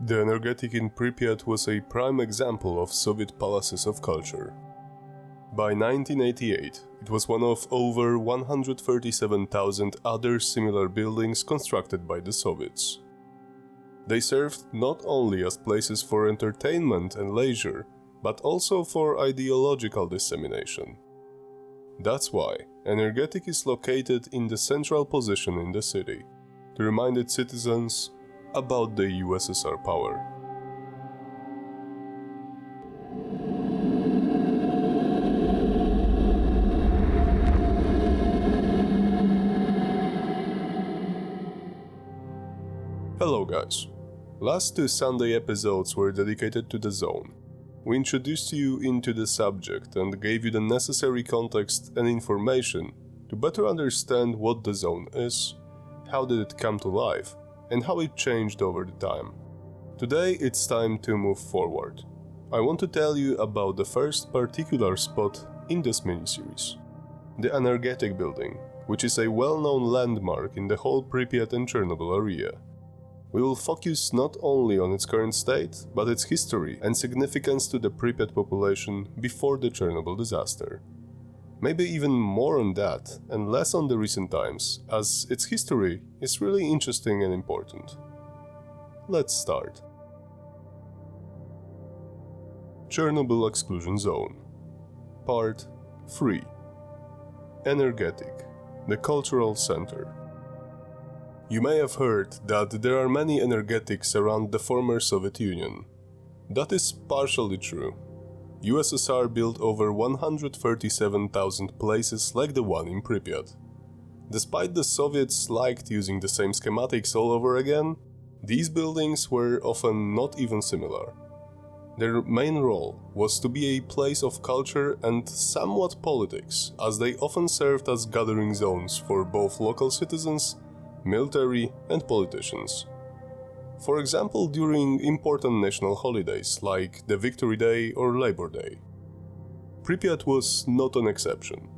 The Energetik in Pripyat was a prime example of Soviet palaces of culture. By 1988, it was one of over 137,000 other similar buildings constructed by the Soviets. They served not only as places for entertainment and leisure, but also for ideological dissemination. That's why Energetik is located in the central position in the city, to remind its citizens about the USSR power. Hello guys. Last two Sunday episodes were dedicated to the zone. We introduced you into the subject and gave you the necessary context and information to better understand what the zone is, how did it come to life, and how it changed over the time. Today it's time to move forward. I want to tell you about the first particular spot in this miniseries. The Energetik building, which is a well-known landmark in the whole Pripyat and Chernobyl area. We will focus not only on its current state, but its history and significance to the Pripyat population before the Chernobyl disaster. Maybe even more on that, and less on the recent times, as its history is really interesting and important. Let's start. Chernobyl Exclusion Zone. Part 3. Energetik, the cultural center. You may have heard that there are many energetics around the former Soviet Union. That is partially true. USSR built over 137,000 places like the one in Pripyat. Despite the Soviets liked using the same schematics all over again, these buildings were often not even similar. Their main role was to be a place of culture and somewhat politics, as they often served as gathering zones for both local citizens, military and politicians. For example, during important national holidays like the Victory Day or Labor Day. Pripyat was not an exception.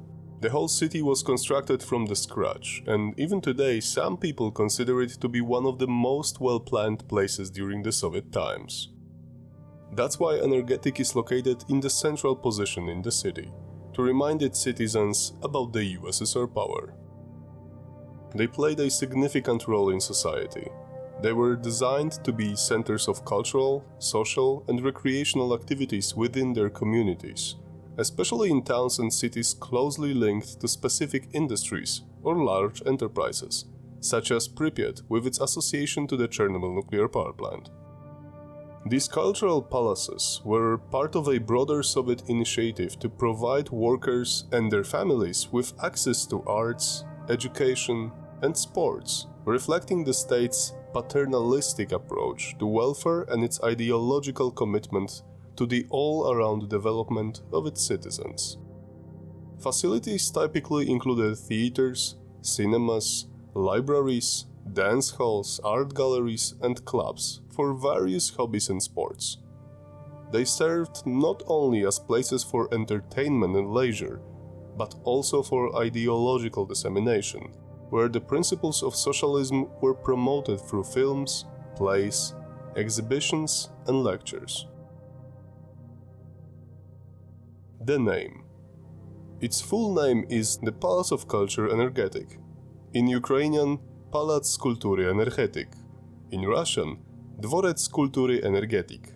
The whole city was constructed from the scratch, and even today some people consider it to be one of the most well-planned places during the Soviet times. That's why Energetik is located in the central position in the city, to remind its citizens about the USSR power. They played a significant role in society. They were designed to be centers of cultural, social and recreational activities within their communities, especially in towns and cities closely linked to specific industries or large enterprises, such as Pripyat with its association to the Chernobyl nuclear power plant. These cultural palaces were part of a broader Soviet initiative to provide workers and their families with access to arts, education and sports, reflecting the state's paternalistic approach to welfare and its ideological commitment to the all-around development of its citizens. Facilities typically included theaters, cinemas, libraries, dance halls, art galleries and clubs for various hobbies and sports. They served not only as places for entertainment and leisure, but also for ideological dissemination, where the principles of socialism were promoted through films, plays, exhibitions and lectures. The name. Its full name is the Palace of Culture Energetik. In Ukrainian, Palac Kultury Energetik. In Russian, Dvorec Kultury Energetik.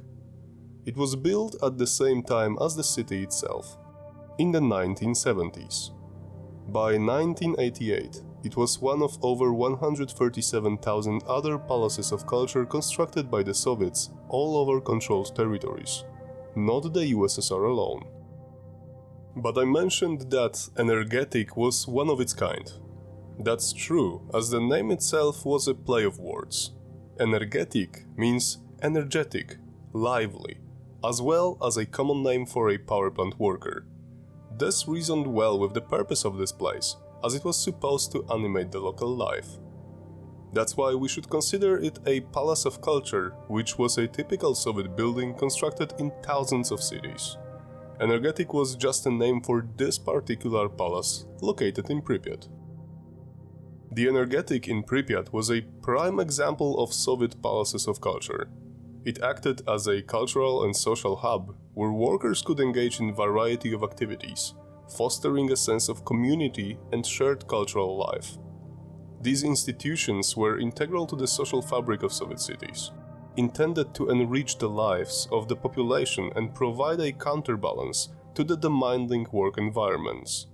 It was built at the same time as the city itself, in the 1970s. By 1988, it was one of over 137,000 other palaces of culture constructed by the Soviets all over controlled territories, not the USSR alone. But I mentioned that Energetik was one of its kind. That's true, as the name itself was a play of words. Energetik means energetic, lively, as well as a common name for a power plant worker. This reasoned well with the purpose of this place, as it was supposed to animate the local life. That's why we should consider it a palace of culture, which was a typical Soviet building constructed in thousands of cities. Energetik was just a name for this particular palace, located in Pripyat. The Energetik in Pripyat was a prime example of Soviet palaces of culture. It acted as a cultural and social hub where workers could engage in a variety of activities, fostering a sense of community and shared cultural life. These institutions were integral to the social fabric of Soviet cities, intended to enrich the lives of the population and provide a counterbalance to the demanding work environments.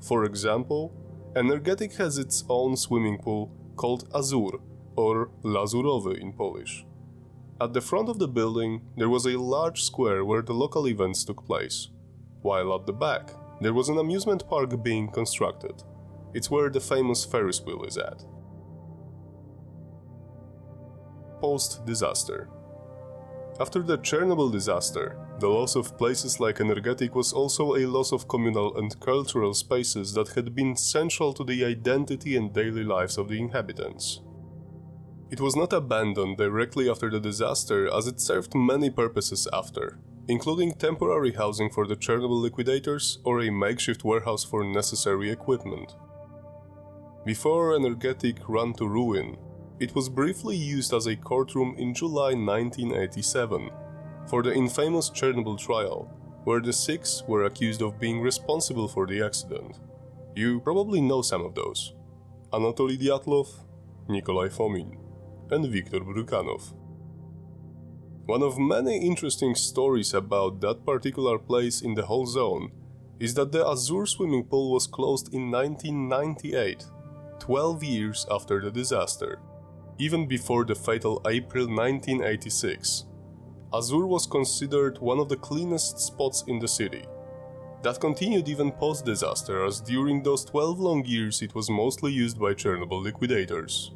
For example, Energetik has its own swimming pool called Azur, or Lazurowy in Polish. At the front of the building, there was a large square where the local events took place, while at the back, there was an amusement park being constructed. It's where the famous Ferris wheel is at. Post-disaster. After the Chernobyl disaster, the loss of places like Energetik was also a loss of communal and cultural spaces that had been central to the identity and daily lives of the inhabitants. It was not abandoned directly after the disaster, as it served many purposes after, including temporary housing for the Chernobyl liquidators or a makeshift warehouse for necessary equipment. Before Energetik ran to ruin, it was briefly used as a courtroom in July 1987 for the infamous Chernobyl trial, where the 6 were accused of being responsible for the accident. You probably know some of those: Anatoly Dyatlov, Nikolai Fomin, and Viktor Brukanov. One of many interesting stories about that particular place in the whole zone is that the Azur swimming pool was closed in 1998, 12 years after the disaster. Even before the fatal April 1986, Azur was considered one of the cleanest spots in the city. That continued even post-disaster, as during those 12 long years it was mostly used by Chernobyl liquidators.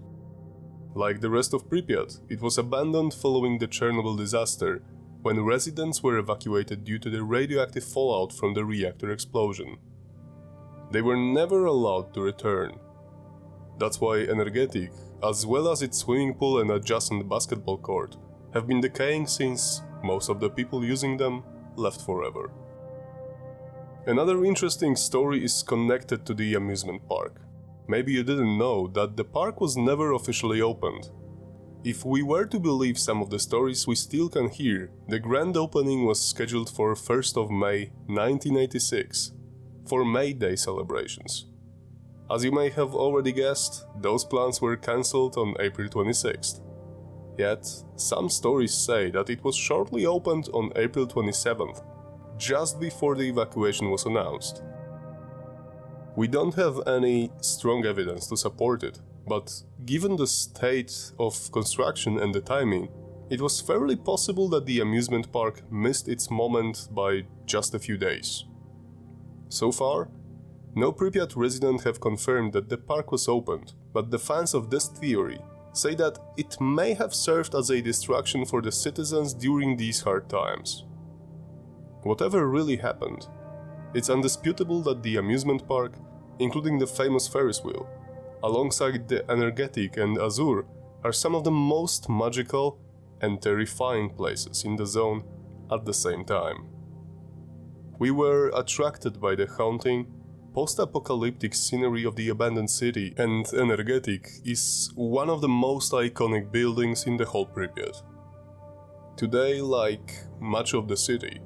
Like the rest of Pripyat, it was abandoned following the Chernobyl disaster, when residents were evacuated due to the radioactive fallout from the reactor explosion. They were never allowed to return. That's why Energetik, as well as its swimming pool and adjacent basketball court, have been decaying since most of the people using them left forever. Another interesting story is connected to the amusement park. Maybe you didn't know that the park was never officially opened. If we were to believe some of the stories we still can hear, the grand opening was scheduled for 1st of May 1986, for May Day celebrations. As you may have already guessed, those plans were cancelled on April 26th. Yet, some stories say that it was shortly opened on April 27th, just before the evacuation was announced. We don't have any strong evidence to support it, but given the state of construction and the timing, it was fairly possible that the amusement park missed its moment by just a few days. So far, no Pripyat resident have confirmed that the park was opened, but the fans of this theory say that it may have served as a distraction for the citizens during these hard times. Whatever really happened, it's undisputable that the amusement park, including the famous Ferris wheel, alongside the Energetik and Azur, are some of the most magical and terrifying places in the zone at the same time. We were attracted by the haunting, post-apocalyptic scenery of the abandoned city, and Energetik is one of the most iconic buildings in the whole Pripyat. Today, like much of the city,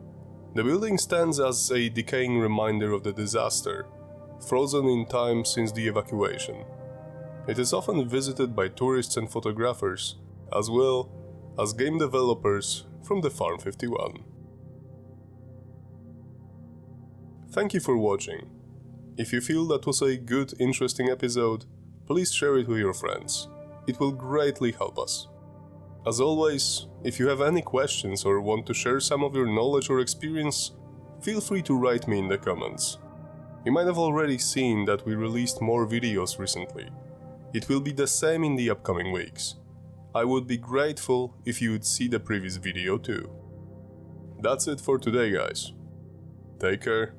the building stands as a decaying reminder of the disaster, frozen in time since the evacuation. It is often visited by tourists and photographers, as well as game developers from the Farm 51. Thank you for watching. If you feel that was a good, interesting episode, please share it with your friends. It will greatly help us. As always, if you have any questions or want to share some of your knowledge or experience, feel free to write me in the comments. You might have already seen that we released more videos recently. It will be the same in the upcoming weeks. I would be grateful if you would see the previous video too. That's it for today, guys. Take care,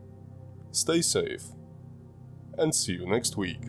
stay safe, and see you next week.